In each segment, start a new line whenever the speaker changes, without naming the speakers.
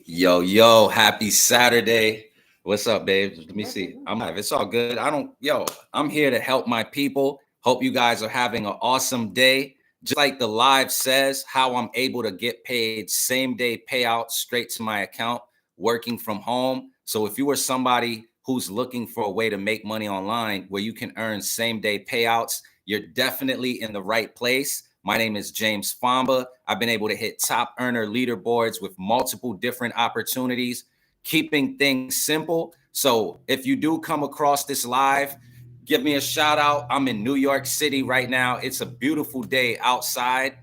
Yo, happy Saturday. What's up, babe? Let me see. I'm live. It's all good. I'm here to help my people. Hope you guys are having an awesome day. Just like the live says, how I'm able to get paid same day payout straight to my account, working from home. So if you are somebody who's looking for a way to make money online where you can earn same day payouts, you're definitely in the right place. My name is James Famba. I've been able to hit top earner leaderboards with multiple different opportunities, keeping things simple. So if you do come across this live, give me a shout out. I'm in New York City right now. It's a beautiful day outside.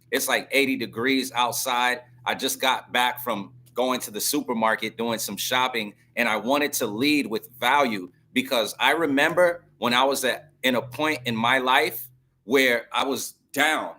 It's like 80 degrees outside. I just got back from going to the supermarket, doing some shopping, and I wanted to lead with value because I remember when I was in a point in my life where I was down,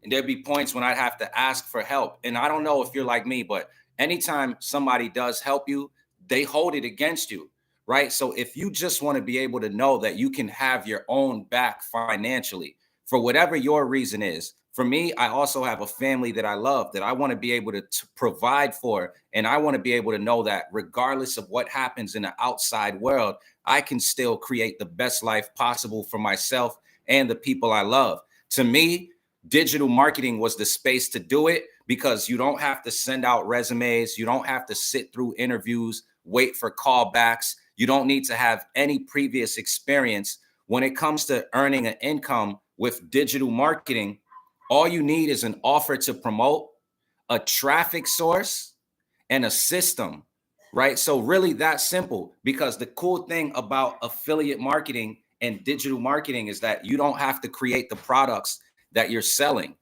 and there'd be points when I'd have to ask for help. And I don't know if you're like me, but anytime somebody does help you, they hold it against you, right? So if you just want to be able to know that you can have your own back financially for whatever your reason is. For me, I also have a family that I love that I want to be able to provide for. And I want to be able to know that regardless of what happens in the outside world, I can still create the best life possible for myself and the people I love. To me, digital marketing was the space to do it because you don't have to send out resumes. You don't have to sit through interviews, wait for callbacks. You don't need to have any previous experience. When it comes to earning an income with digital marketing, all you need is an offer to promote, a traffic source, and a system, right? So really that simple, because the cool thing about affiliate marketing and digital marketing is that you don't have to create the products that you're selling.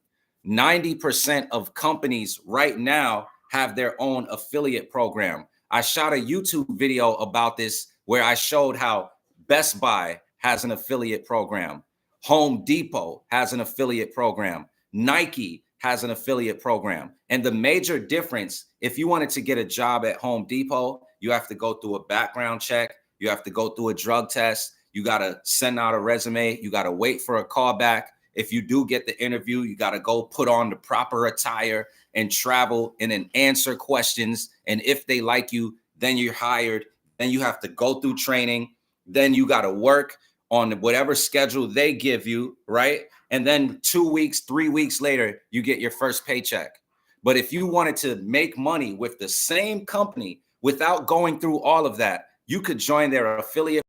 90% of companies right now have their own affiliate program. I shot a YouTube video about this where I showed how Best Buy has an affiliate program. Home Depot has an affiliate program. Nike has an affiliate program. And the major difference, if you wanted to get a job at Home Depot, you have to go through a background check. You have to go through a drug test. You got to send out a resume. You got to wait for a callback. If you do get the interview, you got to go put on the proper attire and travel and then answer questions. And if they like you, then you're hired. Then you have to go through training. Then you got to work on whatever schedule they give you, right? And then 2 weeks, 3 weeks later, you get your first paycheck. But if you wanted to make money with the same company without going through all of that, you could join their affiliate,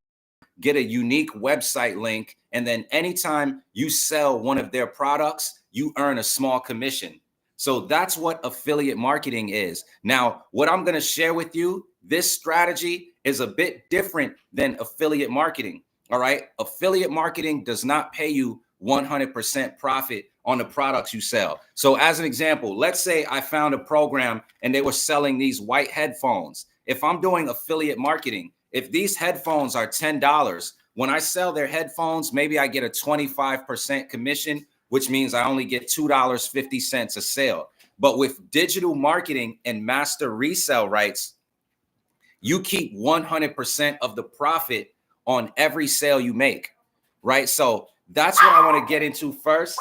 get a unique website link, and then anytime you sell one of their products, you earn a small commission. So that's what affiliate marketing is. Now, what I'm going to share with you, this strategy is a bit different than affiliate marketing. All right. Affiliate marketing does not pay you 100% profit on the products you sell. So as an example, let's say I found a program and they were selling these white headphones. If I'm doing affiliate marketing, if these headphones are $10, when I sell their headphones, maybe I get a 25% commission, which means I only get $2.50 a sale. But with digital marketing and master resale rights, you keep 100% of the profit on every sale you make, right? So that's what I want to get into first.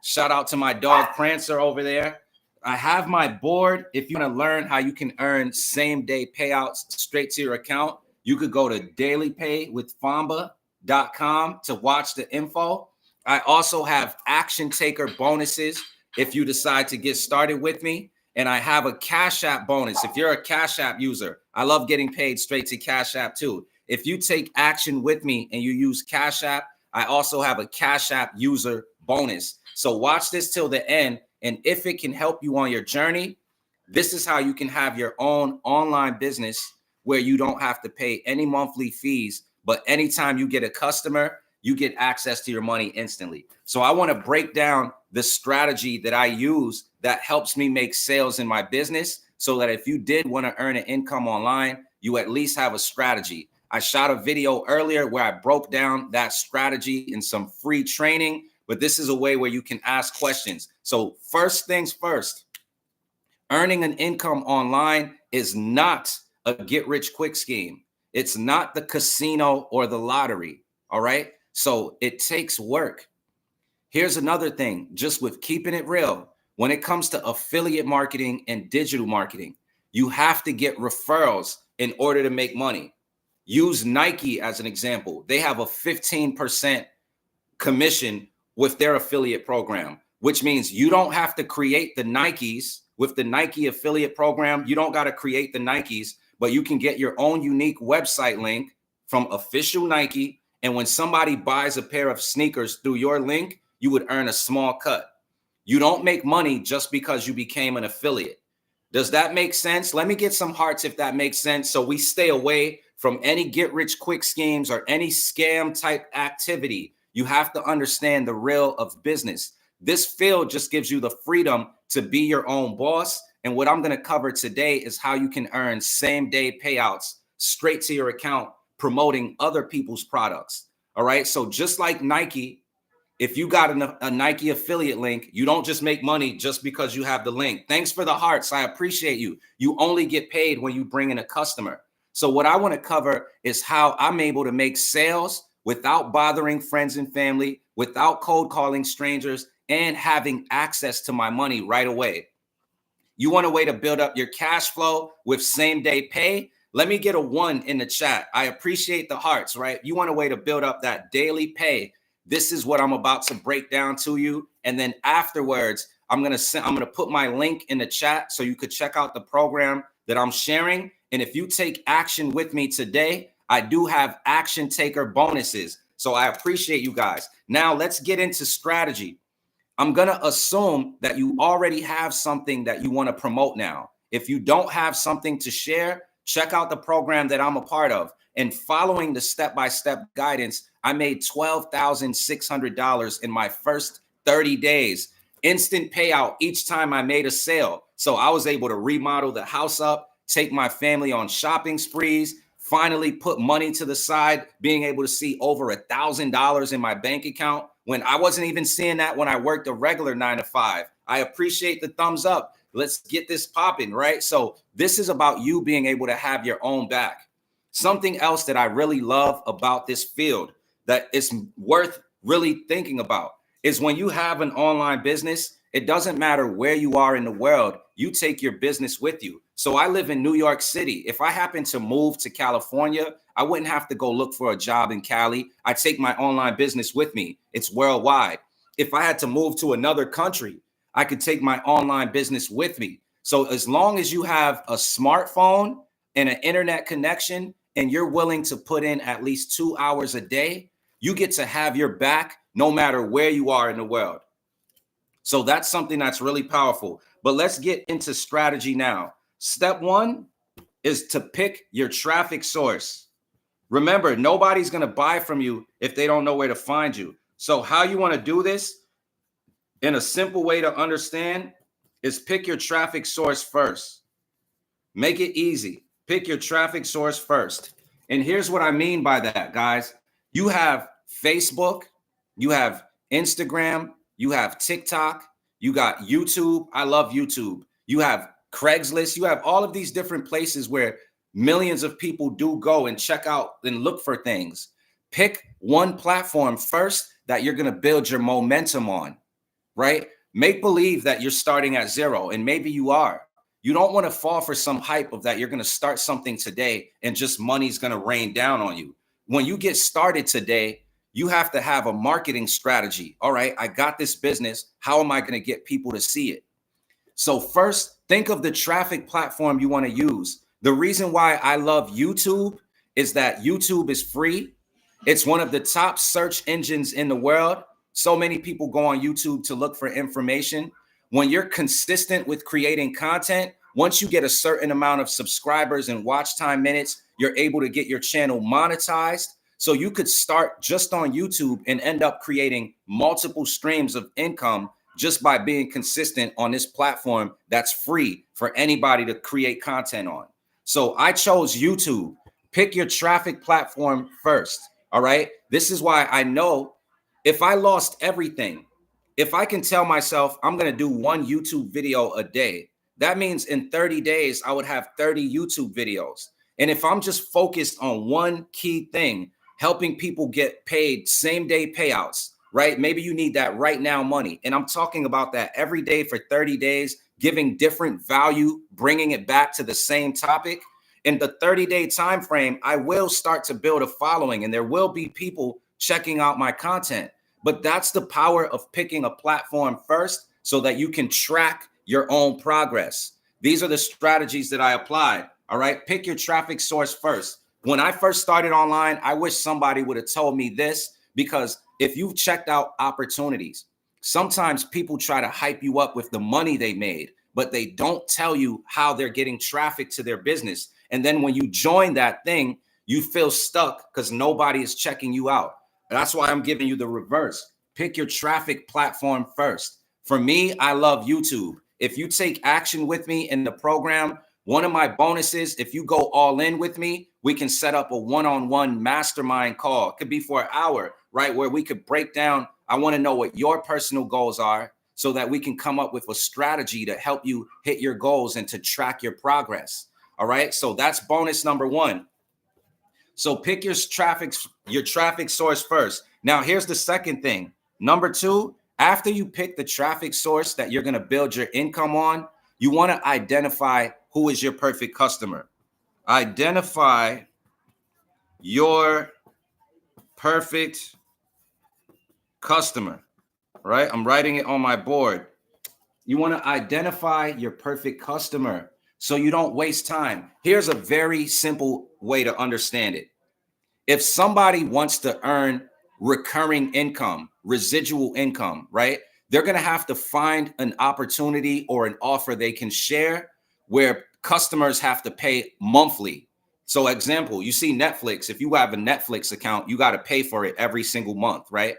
Shout out to my dog Prancer over there. I have my board. If you want to learn how you can earn same day payouts straight to your account, you could go to dailypaywithfamba.com to watch the info. I also have action taker bonuses if you decide to get started with me. And I have a Cash App bonus. If you're a Cash App user, I love getting paid straight to Cash App too. If you take action with me and you use Cash App, I also have a Cash App user bonus. So watch this till the end. And if it can help you on your journey, this is how you can have your own online business where you don't have to pay any monthly fees. But anytime you get a customer, you get access to your money instantly. So I want to break down the strategy that I use that helps me make sales in my business so that if you did want to earn an income online, you at least have a strategy. I shot a video earlier where I broke down that strategy in some free training, but this is a way where you can ask questions. So first things first, earning an income online is not a get rich quick scheme. It's not the casino or the lottery. All right. So it takes work. Here's another thing, just with keeping it real. when it comes to affiliate marketing and digital marketing, you have to get referrals in order to make money. Use Nike as an example. They have a 15% commission with their affiliate program, which means you don't have to create the Nikes with the Nike affiliate program. You don't got to create the Nikes, but you can get your own unique website link from official Nike. And when somebody buys a pair of sneakers through your link, you would earn a small cut. You don't make money just because you became an affiliate. Does that make sense? Let me get some hearts if that makes sense. So we stay away from any get rich quick schemes or any scam type activity. You have to understand the real of business. This field just gives you the freedom to be your own boss. And what I'm going to cover today is how you can earn same day payouts straight to your account, promoting other people's products. All right. So just like Nike, if you got a Nike affiliate link, you don't just make money just because you have the link. Thanks for the hearts. I appreciate you. You only get paid when you bring in a customer. So what I want to cover is how I'm able to make sales without bothering friends and family, without cold calling strangers, and having access to my money right away. You want a way to build up your cash flow with same day pay? Let me get a 1 in the chat. I appreciate the hearts, right? You want a way to build up that daily pay. This is what I'm about to break down to you. And then afterwards, I'm going to put my link in the chat so you could check out the program that I'm sharing. And if you take action with me today, I do have action taker bonuses. So I appreciate you guys. Now let's get into strategy. I'm going to assume that you already have something that you want to promote now. If you don't have something to share, check out the program that I'm a part of. And following the step-by-step guidance, I made $12,600 in my first 30 days. Instant payout each time I made a sale. So I was able to remodel the house up, take my family on shopping sprees, finally put money to the side, being able to see over $1,000 in my bank account when I wasn't even seeing that when I worked a regular 9 to 5. I appreciate the thumbs up. Let's get this popping, right? So this is about you being able to have your own back. Something else that I really love about this field that it's worth really thinking about is when you have an online business, it doesn't matter where you are in the world, you take your business with you. So I live in New York City. If I happen to move to California, I wouldn't have to go look for a job in Cali. I take my online business with me. It's worldwide. If I had to move to another country, I could take my online business with me. So as long as you have a smartphone and an internet connection, and you're willing to put in at least 2 hours a day, you get to have your back no matter where you are in the world. So that's something that's really powerful. But let's get into strategy now. Step 1 is to pick your traffic source. Remember, nobody's going to buy from you if they don't know where to find you. So how you want to do this in a simple way to understand is pick your traffic source first. Make it easy. Pick your traffic source first. And here's what I mean by that, guys. You have Facebook, you have Instagram, you have TikTok, you got YouTube. I love YouTube. You have Craigslist. You have all of these different places where millions of people do go and check out and look for things. Pick one platform first that you're going to build your momentum on, right? Make believe that you're starting at zero, and maybe you are. You don't want to fall for some hype of that you're going to start something today and just money's going to rain down on you. When you get started today, you have to have a marketing strategy. All right, I got this business. How am I going to get people to see it? So first, think of the traffic platform you want to use. The reason why I love YouTube is that YouTube is free. It's one of the top search engines in the world. So many people go on YouTube to look for information. When you're consistent with creating content, once you get a certain amount of subscribers and watch time minutes, you're able to get your channel monetized. So you could start just on YouTube and end up creating multiple streams of income just by being consistent on this platform that's free for anybody to create content on. So I chose YouTube. Pick your traffic platform first. All right. This is why I know if I lost everything, if I can tell myself I'm going to do one YouTube video a day, that means in 30 days, I would have 30 YouTube videos. And if I'm just focused on one key thing, helping people get paid same day payouts, right? Maybe you need that right now money. And I'm talking about that every day for 30 days, giving different value, bringing it back to the same topic. In the 30-day time frame, I will start to build a following and there will be people checking out my content. But that's the power of picking a platform first so that you can track your own progress. These are the strategies that I applied. All right. Pick your traffic source first. When I first started online, I wish somebody would have told me this, because if you've checked out opportunities, sometimes people try to hype you up with the money they made, but they don't tell you how they're getting traffic to their business. And then when you join that thing, you feel stuck because nobody is checking you out. That's why I'm giving you the reverse. Pick your traffic platform first. For me, I love YouTube. If you take action with me in the program, one of my bonuses, if you go all in with me, we can set up a one-on-one mastermind call. It could be for an hour, right? Where we could break down. I want to know what your personal goals are so that we can come up with a strategy to help you hit your goals and to track your progress. All right. So that's bonus number one. So pick your traffic source first. Now, here's the second thing. Number two, after you pick the traffic source that you're going to build your income on, you want to identify who is your perfect customer. Identify your perfect customer, right? I'm writing it on my board. You want to identify your perfect customer so you don't waste time. Here's a very simple way to understand it. If somebody wants to earn recurring income, residual income, right? They're going to have to find an opportunity or an offer they can share where customers have to pay monthly. So example, you see Netflix. If you have a Netflix account, you got to pay for it every single month, right?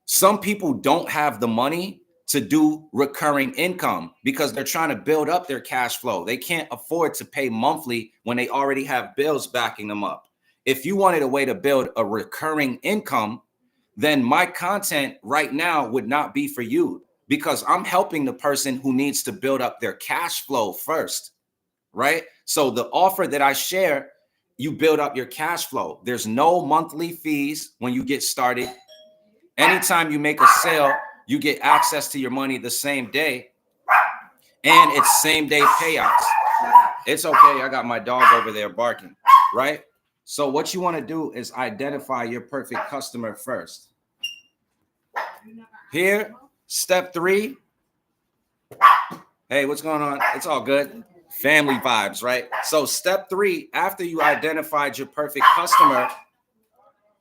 Some people don't have the money to do recurring income because they're trying to build up their cash flow. They can't afford to pay monthly when they already have bills backing them up. If you wanted a way to build a recurring income, then my content right now would not be for you, because I'm helping the person who needs to build up their cash flow first, right? So the offer that I share, you build up your cash flow. There's no monthly fees when you get started. Anytime you make a sale, you get access to your money the same day, and it's same day payouts. It's okay. I got my dog over there barking, right? So what you want to do is identify your perfect customer first. Here, step 3. Hey, what's going on? It's all good. Family vibes, right? So step 3, after you identified your perfect customer,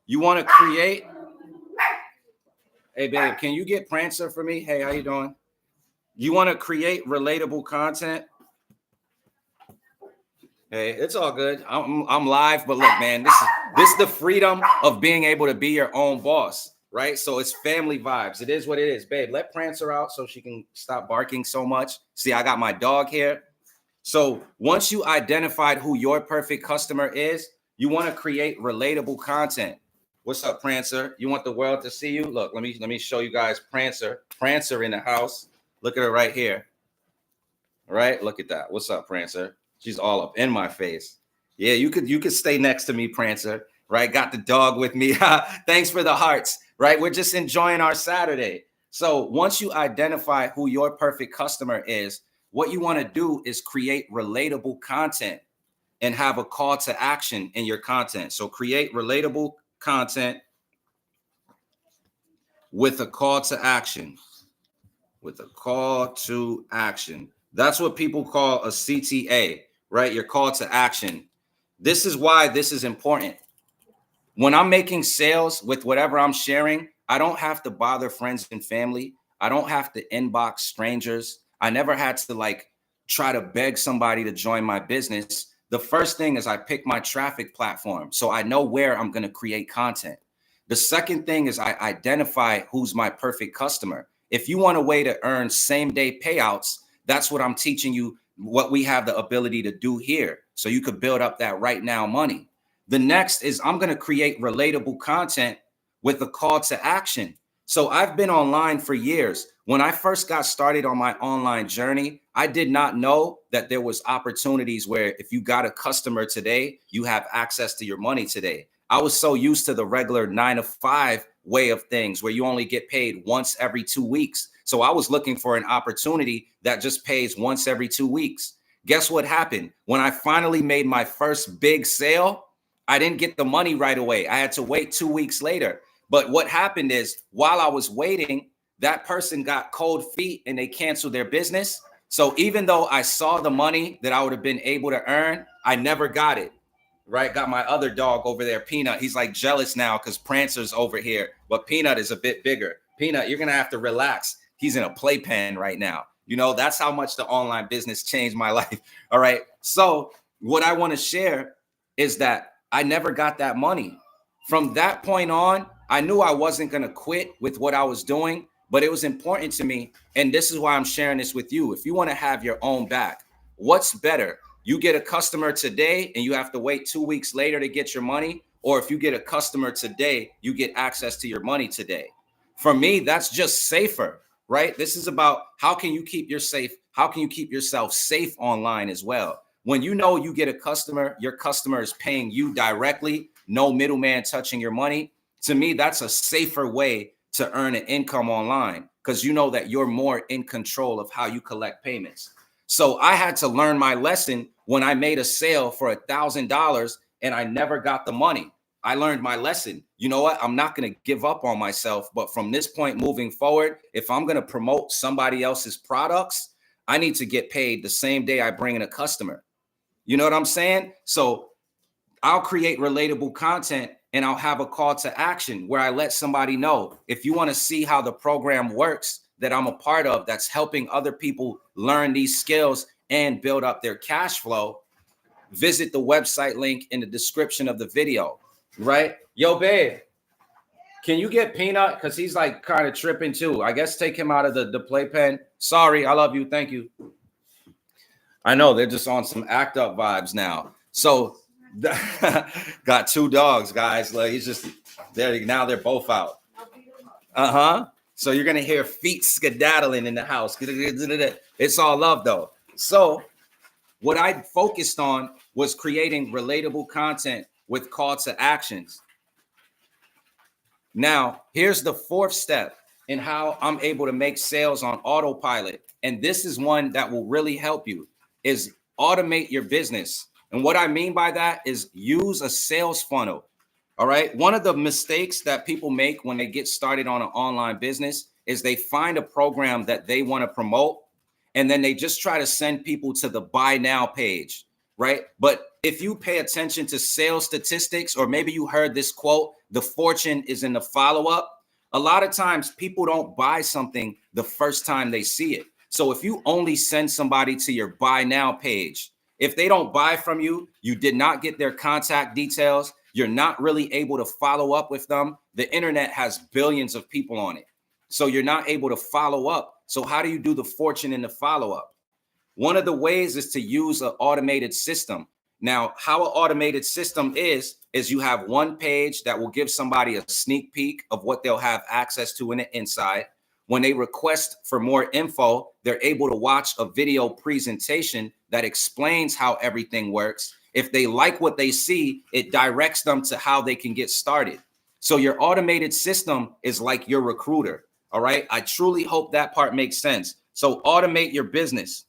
you want to create. Hey, babe, can you get Prancer for me? Hey, how you doing? You want to create relatable content. Hey, it's all good. I'm live, but look, man, this is the freedom of being able to be your own boss, right? So it's family vibes. It is what it is, babe. Let Prancer out so she can stop barking so much. See, I got my dog here. So once you identified who your perfect customer is, you want to create relatable content. What's up, Prancer? You want the world to see you? Look, let me show you guys Prancer. Prancer in the house. Look at her right here. All right, look at that. What's up, Prancer? She's all up in my face. Yeah, you could stay next to me, Prancer. Right, got the dog with me. Thanks for the hearts. Right, we're just enjoying our Saturday. So once you identify who your perfect customer is, what you want to do is create relatable content and have a call to action in your content. So create relatable content with a call to action. With a call to action. That's what people call a CTA, right? Your call to action. This is why this is important. When I'm making sales with whatever I'm sharing, I don't have to bother friends and family. I don't have to inbox strangers. I never had to try to beg somebody to join my business. The first thing is I pick my traffic platform, so I know where I'm going to create content. The second thing is I identify who's my perfect customer. If you want a way to earn same day payouts, that's what I'm teaching you, what we have the ability to do here. So you could build up that right now money. The next is I'm going to create relatable content with a call to action. So I've been online for years. When I first got started on my online journey, I did not know that there was opportunities where if you got a customer today, you have access to your money today. I was so used to the regular 9 to 5 way of things where you only get paid once every 2 weeks. So I was looking for an opportunity that just pays once every 2 weeks. Guess what happened? When I finally made my first big sale, I didn't get the money right away. I had to wait 2 weeks later. But what happened is while I was waiting, that person got cold feet and they canceled their business. So even though I saw the money that I would have been able to earn, I never got it. Right? Got my other dog over there, Peanut. He's like jealous now because Prancer's over here, but Peanut is a bit bigger. Peanut, you're going to have to relax. He's in a playpen right now. You know, that's how much the online business changed my life. All right. So what I want to share is that I never got that money. From that point on, I knew I wasn't going to quit with what I was doing, but it was important to me. And this is why I'm sharing this with you. If you want to have your own back, what's better? You get a customer today and you have to wait 2 weeks later to get your money. Or if you get a customer today, you get access to your money today. For me, that's just safer, right? This is about how can you keep yourself safe online as well. When you know you get a customer, your customer is paying you directly, no middleman touching your money. To me, that's a safer way to earn an income online because you know that you're more in control of how you collect payments. So I had to learn my lesson when I made a sale for $1,000 and I never got the money. I learned my lesson. You know what? I'm not going to give up on myself. But from this point moving forward, if I'm going to promote somebody else's products, I need to get paid the same day I bring in a customer. You know what I'm saying? So I'll create relatable content and I'll have a call to action where I let somebody know if you want to see how the program works that I'm a part of that's helping other people learn these skills and build up their cash flow, visit the website link in the description of the video, right? Yo, babe, can you get Peanut? Because he's like kind of tripping too. I guess take him out of the playpen. Sorry, I love you. Thank you. I know they're just on some act up vibes now. So got 2 dogs, guys. Like he's just there now. They're both out. So you're gonna hear feet skedaddling in the house. It's all love though. So what I focused on was creating relatable content with call to actions. Now, here's the 4th step in how I'm able to make sales on autopilot. And this is one that will really help you is automate your business. And what I mean by that is use a sales funnel. All right. One of the mistakes that people make when they get started on an online business is they find a program that they want to promote and then they just try to send people to the buy now page. Right. But if you pay attention to sales statistics, or maybe you heard this quote, the fortune is in the follow up. A lot of times people don't buy something the first time they see it. So if you only send somebody to your buy now page, if they don't buy from you, you did not get their contact details. You're not really able to follow up with them. The internet has billions of people on it. So you're not able to follow up. So how do you do the fortune in the follow up? One of the ways is to use an automated system. Now, how an automated system is you have one page that will give somebody a sneak peek of what they'll have access to in the inside. When they request for more info, they're able to watch a video presentation that explains how everything works. If they like what they see, it directs them to how they can get started. So your automated system is like your recruiter. All right. I truly hope that part makes sense. So automate your business.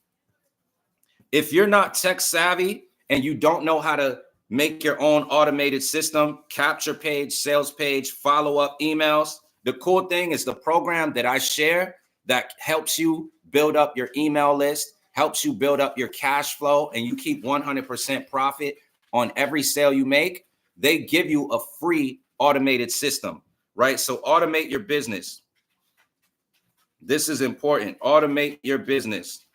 If you're not tech savvy and you don't know how to make your own automated system, capture page, sales page, follow up emails, the cool thing is the program that I share that helps you build up your email list, helps you build up your cash flow, and you keep 100% profit on every sale you make. They give you a free automated system, right? So automate your business. This is important. Automate your business.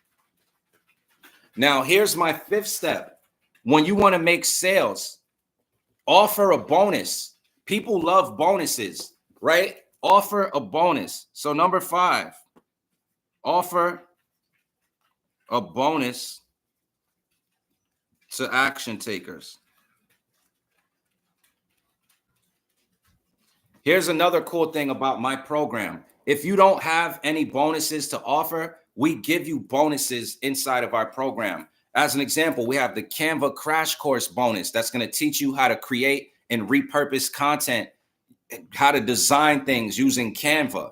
Now, here's my 5th step. When you want to make sales, offer a bonus. People love bonuses, right? Offer a bonus. So number 5, offer a bonus to action takers. Here's another cool thing about my program. If you don't have any bonuses to offer, we give you bonuses inside of our program. As an example, we have the Canva Crash Course bonus that's going to teach you how to create and repurpose content, how to design things using Canva.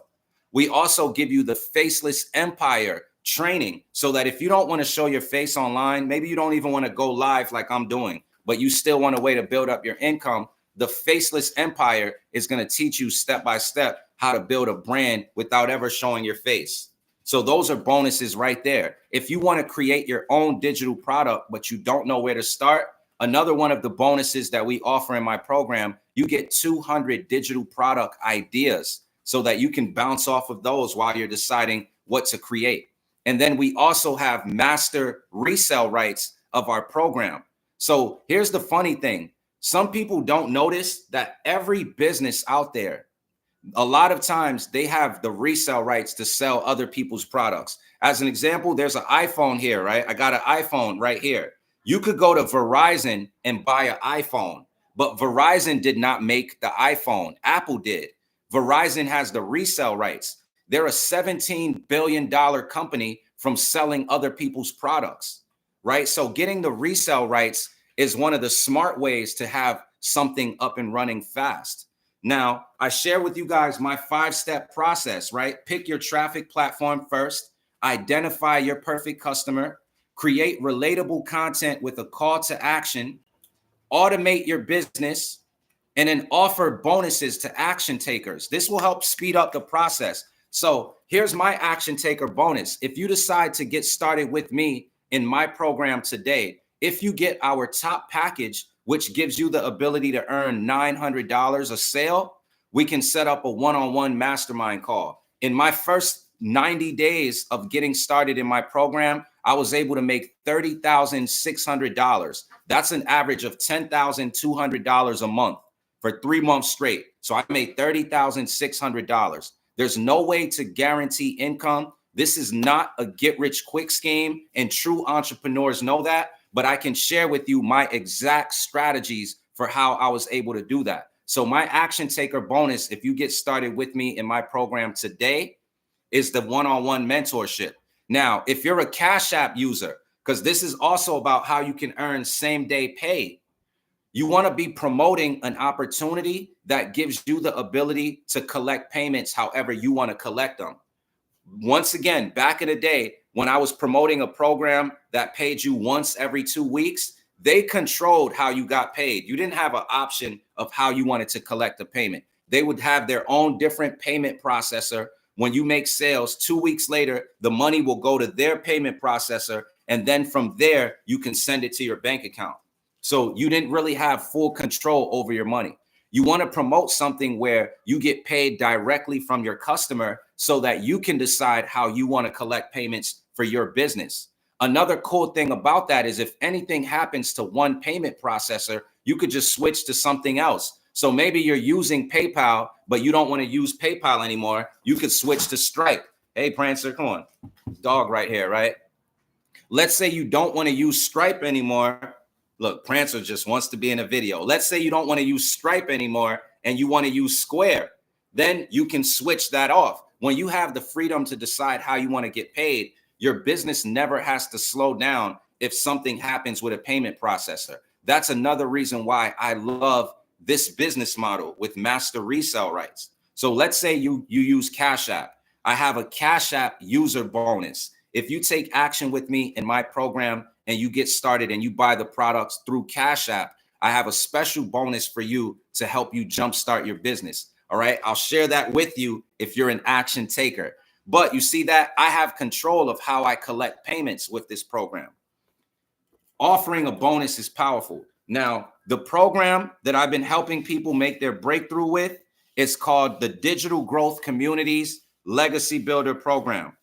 We also give you the Faceless Empire training so that if you don't want to show your face online, maybe you don't even want to go live like I'm doing, but you still want a way to build up your income, the Faceless Empire is going to teach you step by step how to build a brand without ever showing your face. So those are bonuses right there. If you want to create your own digital product, but you don't know where to start, another one of the bonuses that we offer in my program, you get 200 digital product ideas so that you can bounce off of those while you're deciding what to create. And then we also have master resale rights of our program. So here's the funny thing. Some people don't notice that every business out there, a lot of times they have the resale rights to sell other people's products. As an example, there's an iPhone here, right? I got an iPhone right here. You could go to Verizon and buy an iPhone, but Verizon did not make the iPhone. Apple did. Verizon has the resale rights. They're a $17 billion company from selling other people's products, right? So getting the resale rights is one of the smart ways to have something up and running fast. Now, I share with you guys my 5-step process, right? Pick your traffic platform first, identify your perfect customer, create relatable content with a call to action, automate your business, and then offer bonuses to action takers. This will help speed up the process. So here's my action taker bonus. If you decide to get started with me in my program today, if you get our top package, which gives you the ability to earn $900 a sale, we can set up a one-on-one mastermind call. In my first 90 days of getting started in my program, I was able to make $30,600. That's an average of $10,200 a month for 3 months straight. So I made $30,600. There's no way to guarantee income. This is not a get-rich-quick scheme, and true entrepreneurs know that. But I can share with you my exact strategies for how I was able to do that. So my action taker bonus, if you get started with me in my program today, is the one-on-one mentorship. Now, if you're a Cash App user, because this is also about how you can earn same-day pay, you want to be promoting an opportunity that gives you the ability to collect payments however you want to collect them. Once again, back in the day, when I was promoting a program that paid you once every 2 weeks, they controlled how you got paid. You didn't have an option of how you wanted to collect the payment. They would have their own different payment processor. When you make sales, 2 weeks later, the money will go to their payment processor. And then from there, you can send it to your bank account. So you didn't really have full control over your money. You want to promote something where you get paid directly from your customer so that you can decide how you want to collect payments for your business. Another cool thing about that is if anything happens to one payment processor, you could just switch to something else. So maybe you're using PayPal, but you don't want to use PayPal anymore. You could switch to Stripe. Hey, Prancer, come on. Dog right here, right? Let's say you don't want to use Stripe anymore. Look, Prancer just wants to be in a video. Let's say you don't want to use Stripe anymore and you want to use Square. Then you can switch that off. When you have the freedom to decide how you want to get paid, your business never has to slow down if something happens with a payment processor. That's another reason why I love this business model with master resale rights. So let's say you use Cash App. I have a Cash App user bonus. If you take action with me in my program and you get started and you buy the products through Cash App, I have a special bonus for you to help you jumpstart your business. All right. I'll share that with you if you're an action taker. But you see that I have control of how I collect payments with this program. Offering a bonus is powerful. Now, the program that I've been helping people make their breakthrough with is called the Digital Growth Communities Legacy Builder Program.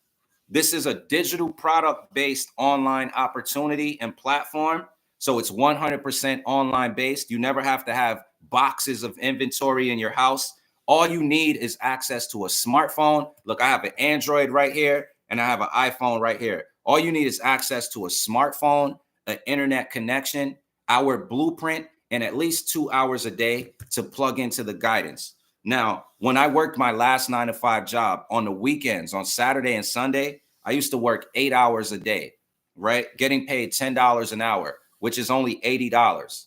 This is a digital product-based online opportunity and platform. So it's 100% online based. You never have to have boxes of inventory in your house. All you need is access to a smartphone. Look, I have an Android right here and I have an iPhone right here. All you need is access to a smartphone, an internet connection, our blueprint, and at least 2 hours a day to plug into the guidance. Now, when I worked my last 9-to-5 job on the weekends, on Saturday and Sunday, I used to work 8 hours a day, right? Getting paid $10 an hour, which is only $80.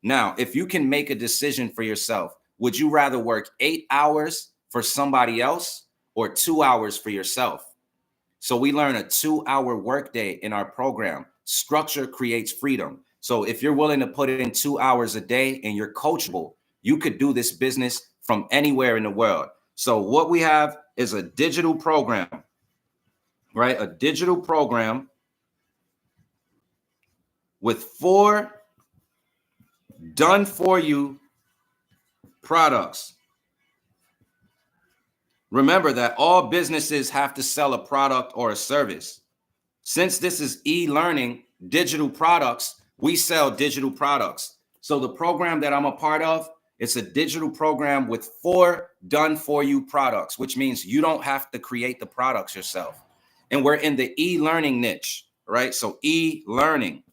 Now, if you can make a decision for yourself, would you rather work 8 hours for somebody else or 2 hours for yourself? So we learn a 2-hour workday in our program. Structure creates freedom. So if you're willing to put in 2 hours a day and you're coachable, you could do this business from anywhere in the world. So what we have is a digital program, right? A digital program with 4 done for you products. Remember that all businesses have to sell a product or a service. Since this is e-learning, digital products, we sell digital products. So the program that I'm a part of, it's a digital program with 4 done for you products, which means you don't have to create the products yourself. And we're in the e-learning niche, right? So e-learning.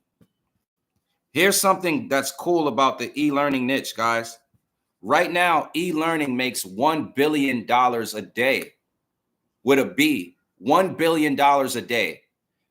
Here's something that's cool about the e-learning niche, guys. Right now, e-learning makes $1 billion a day with a B, $1 billion a day.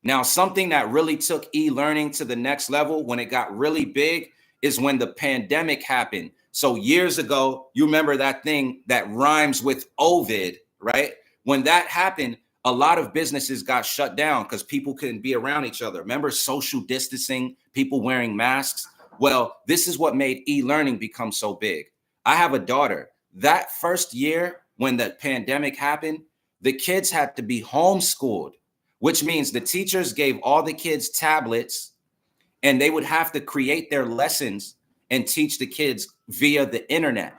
Now, something that really took e-learning to the next level when it got really big is when the pandemic happened. So years ago, you remember that thing that rhymes with Ovid, right? When that happened, a lot of businesses got shut down because people couldn't be around each other. Remember social distancing, people wearing masks? Well, this is what made e-learning become so big. I have a daughter. That first year when the pandemic happened, the kids had to be homeschooled, which means the teachers gave all the kids tablets and they would have to create their lessons and teach the kids via the internet.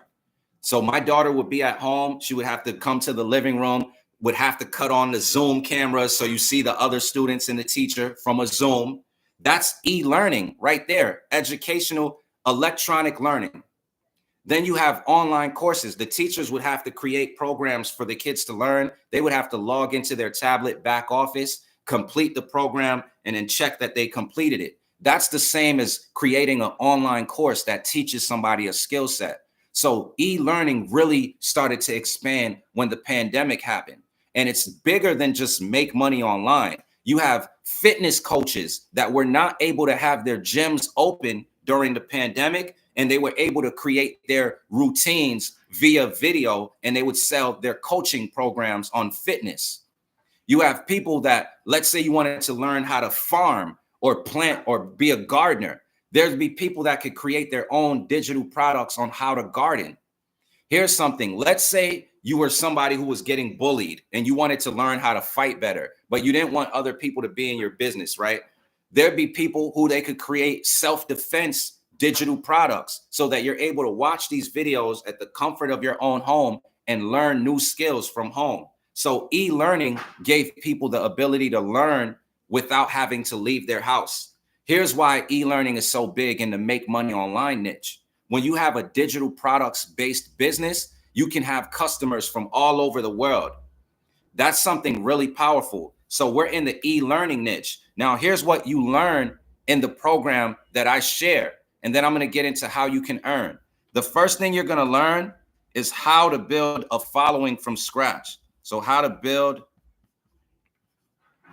So my daughter would be at home. She would have to come to the living room, would have to cut on the Zoom camera so you see the other students and the teacher from a Zoom. That's e-learning right there, educational electronic learning. Then you have online courses. The teachers would have to create programs for the kids to learn. They would have to log into their tablet back office, complete the program, and then check that they completed it. That's the same as creating an online course that teaches somebody a skill set. So e-learning really started to expand when the pandemic happened. And it's bigger than just make money online. You have fitness coaches that were not able to have their gyms open during the pandemic, and they were able to create their routines via video, and they would sell their coaching programs on fitness. You have people that, let's say you wanted to learn how to farm or plant or be a gardener. There'd be people that could create their own digital products on how to garden. Here's something. Let's say you were somebody who was getting bullied and you wanted to learn how to fight better, but you didn't want other people to be in your business, right? There'd be people who they could create self-defense digital products so that you're able to watch these videos at the comfort of your own home and learn new skills from home. So e-learning gave people the ability to learn without having to leave their house. Here's why e-learning is so big in the make money online niche. When you have a digital products based business, you can have customers from all over the world. That's something really powerful. So we're in the e-learning niche. Now, here's what you learn in the program that I share. And then I'm going to get into how you can earn. The first thing you're going to learn is how to build a following from scratch. So how to build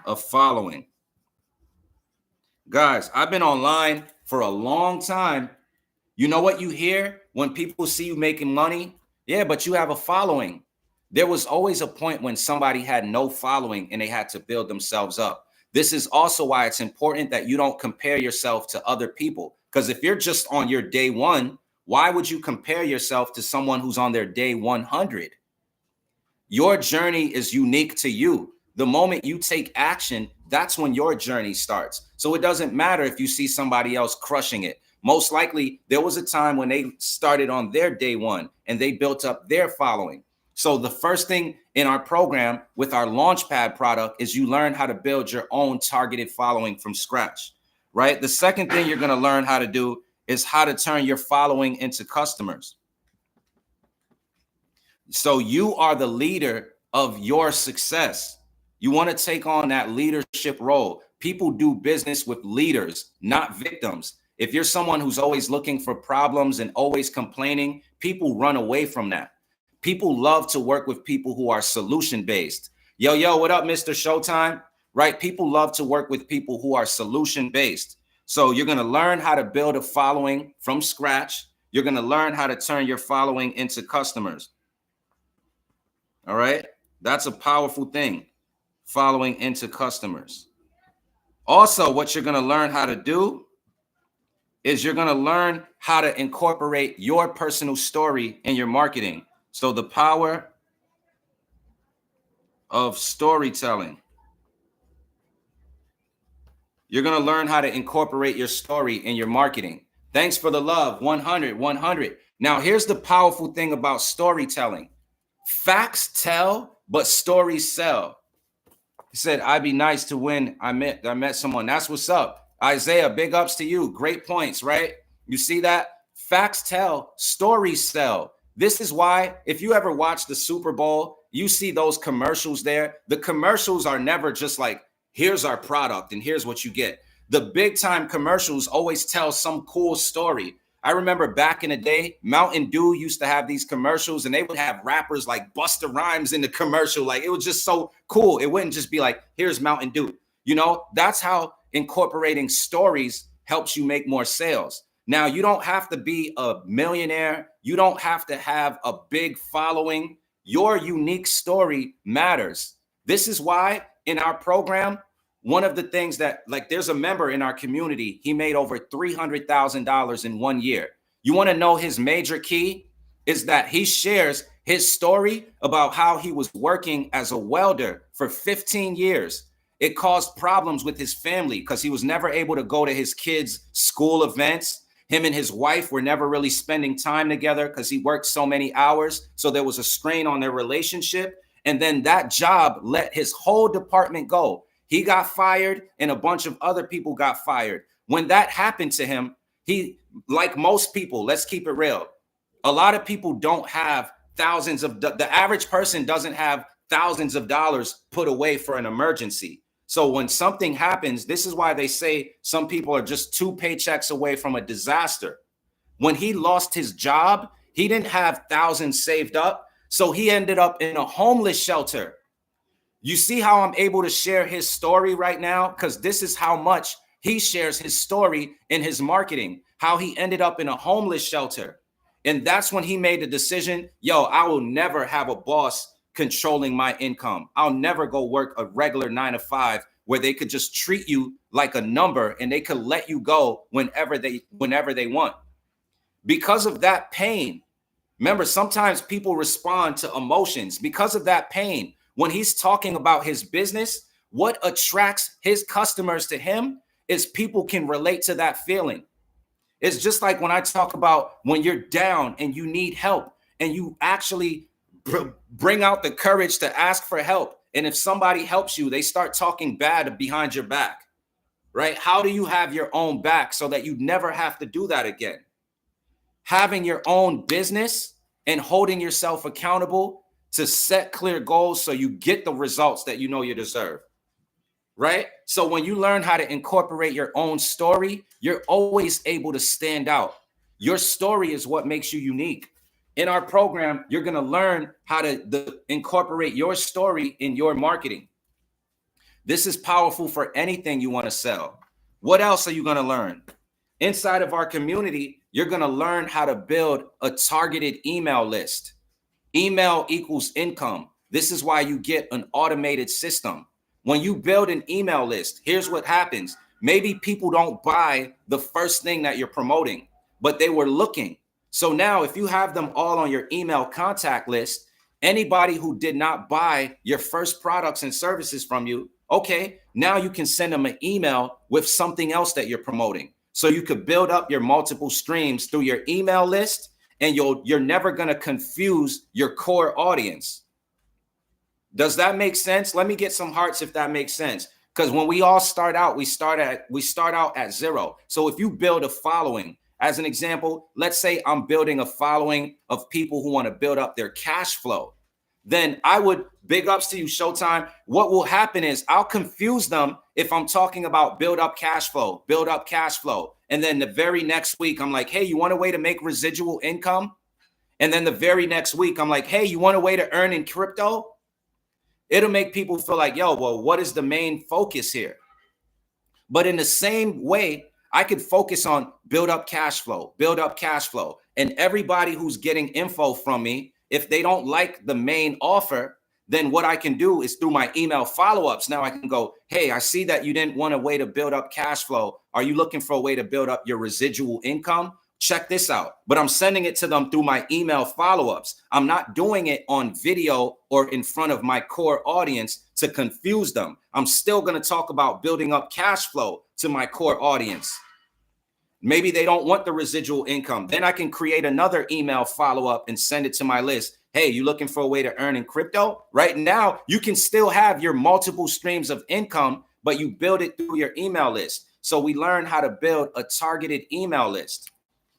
a following. Guys, I've been online for a long time. You know what you hear when people see you making money? Yeah, but you have a following. There was always a point when somebody had no following and they had to build themselves up. This is also why it's important that you don't compare yourself to other people. Because if you're just on your day one, why would you compare yourself to someone who's on their day 100? Your journey is unique to you. The moment you take action, that's when your journey starts. So it doesn't matter if you see somebody else crushing it. Most likely, there was a time when they started on their day one and they built up their following. So the first thing in our program with our Launchpad product is you learn how to build your own targeted following from scratch, right? The second thing you're going to learn how to do is how to turn your following into customers. So you are the leader of your success. You want to take on that leadership role. People do business with leaders, not victims. If you're someone who's always looking for problems and always complaining, people run away from that. People love to work with people who are solution-based. Yo, what up, Mr. Showtime? Right? People love to work with people who are solution-based. So you're going to learn how to build a following from scratch. You're going to learn how to turn your following into customers. All right. That's a powerful thing. Following into customers. Also, what you're going to learn how to do is you're going to learn how to incorporate your personal story in your marketing. So the power of storytelling. You're going to learn how to incorporate your story in your marketing. Thanks for the love. 100, 100. Now, here's the powerful thing about storytelling. Facts tell, but stories sell. He said, I'd be nice to win. I met someone. That's what's up. Isaiah, big ups to you. Great points, right? You see that? Facts tell, stories sell. This is why if you ever watch the Super Bowl, you see those commercials there. The commercials are never just like, here's our product and here's what you get. The big time commercials always tell some cool story. I remember back in the day, Mountain Dew used to have these commercials and they would have rappers like Busta Rhymes in the commercial. Like it was just so cool. It wouldn't just be like, here's Mountain Dew. You know, that's how incorporating stories helps you make more sales. Now, you don't have to be a millionaire. You don't have to have a big following. Your unique story matters. This is why in our program, one of the things that, like, there's a member in our community, he made over $300,000 in 1 year. You want to know his major key is that he shares his story about how he was working as a welder for 15 years. It caused problems with his family because he was never able to go to his kids' school events. Him and his wife were never really spending time together because he worked so many hours. So there was a strain on their relationship. And then that job let his whole department go. He got fired and a bunch of other people got fired. When that happened to him, he, like most people, let's keep it real. A lot of people don't have thousands of, the average person doesn't have thousands of dollars put away for an emergency. So when something happens, this is why they say some people are just 2 paychecks away from a disaster. When he lost his job, he didn't have thousands saved up. So he ended up in a homeless shelter. You see how I'm able to share his story right now? Because this is how much he shares his story in his marketing, how he ended up in a homeless shelter. And that's when he made the decision, yo, I will never have a boss controlling my income. I'll never go work a regular 9 to 5 where they could just treat you like a number and they could let you go whenever they want. Because of that pain, remember, sometimes people respond to emotions. Because of that pain, when he's talking about his business, what attracts his customers to him is people can relate to that feeling. It's just like when I talk about when you're down and you need help and you actually bring out the courage to ask for help. And if somebody helps you, they start talking bad behind your back, right? How do you have your own back so that you never have to do that again? Having your own business and holding yourself accountable to set clear goals so you get the results that you know you deserve, right? So when you learn how to incorporate your own story, you're always able to stand out. Your story is what makes you unique. In our program, you're going to learn how to incorporate your story in your marketing. This is powerful for anything you want to sell. What else are you going to learn? Inside of our community, you're going to learn how to build a targeted email list. Email equals income. This is why you get an automated system. When you build an email list, here's what happens. Maybe people don't buy the first thing that you're promoting, but they were looking. So now if you have them all on your email contact list, anybody who did not buy your first products and services from you, okay, now you can send them an email with something else that you're promoting. So you could build up your multiple streams through your email list, and you're never going to confuse your core audience. Does that make sense? Let me get some hearts if that makes sense. Because when we all start out, we start out at 0. So if you build a following, as an example, let's say I'm building a following of people who want to build up their cash flow. Then I would, big ups to you, Showtime. What will happen is I'll confuse them if I'm talking about build up cash flow. And then the very next week, I'm like, hey, you want a way to make residual income? And then the very next week, I'm like, hey, you want a way to earn in crypto? It'll make people feel like, yo, well, what is the main focus here? But in the same way, I could focus on build up cash flow, build up cash flow. And everybody who's getting info from me, if they don't like the main offer, then what I can do is through my email follow-ups. Now I can go, hey, I see that you didn't want a way to build up cash flow. Are you looking for a way to build up your residual income? Check this out. But I'm sending it to them through my email follow-ups. I'm not doing it on video or in front of my core audience to confuse them. I'm still going to talk about building up cash flow to my core audience. Maybe they don't want the residual income. Then I can create another email follow-up and send it to my list. Hey, you looking for a way to earn in crypto? Right now, you can still have your multiple streams of income, but you build it through your email list. So we learn how to build a targeted email list.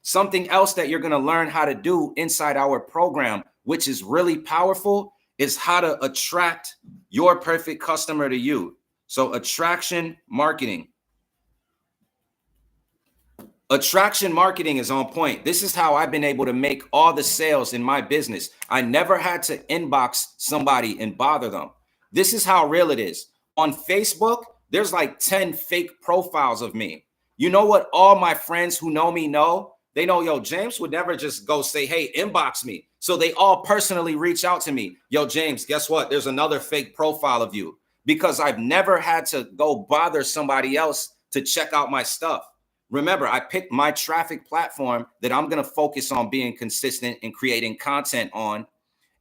Something else that you're going to learn how to do inside our program, which is really powerful, is how to attract your perfect customer to you. So attraction marketing. Attraction marketing is on point. This is how I've been able to make all the sales in my business. I never had to inbox somebody and bother them. This is how real it is. On Facebook, there's like 10 fake profiles of me. You know what all my friends who know me know? They know, yo, James would never just go say, hey, inbox me. So they all personally reach out to me. Yo, James, guess what? There's another fake profile of you, because I've never had to go bother somebody else to check out my stuff. Remember, I picked my traffic platform that I'm going to focus on being consistent and creating content on.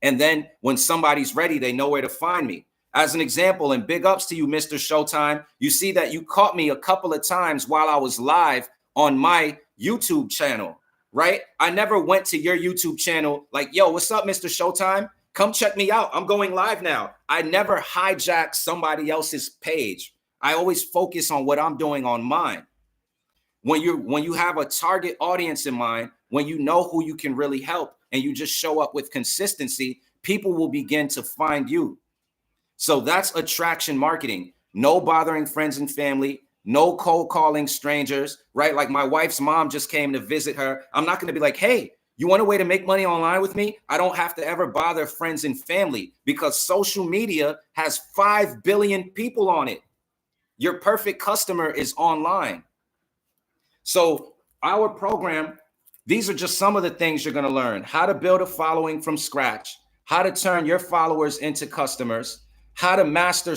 And then when somebody's ready, they know where to find me. As an example, and big ups to you, Mr. Showtime, you see that you caught me a couple of times while I was live on my YouTube channel, right? I never went to your YouTube channel like, yo, what's up, Mr. Showtime? Come check me out. I'm going live now. I never hijack somebody else's page. I always focus on what I'm doing on mine. When you have a target audience in mind, when you know who you can really help and you just show up with consistency, people will begin to find you. So that's attraction marketing. No bothering friends and family, no cold calling strangers, right? Like my wife's mom just came to visit her. I'm not going to be like, hey, you want a way to make money online with me? I don't have to ever bother friends and family because social media has 5 billion people on it. Your perfect customer is online. So our program, these are just some of the things you're going to learn: how to build a following from scratch, how to turn your followers into customers, how to master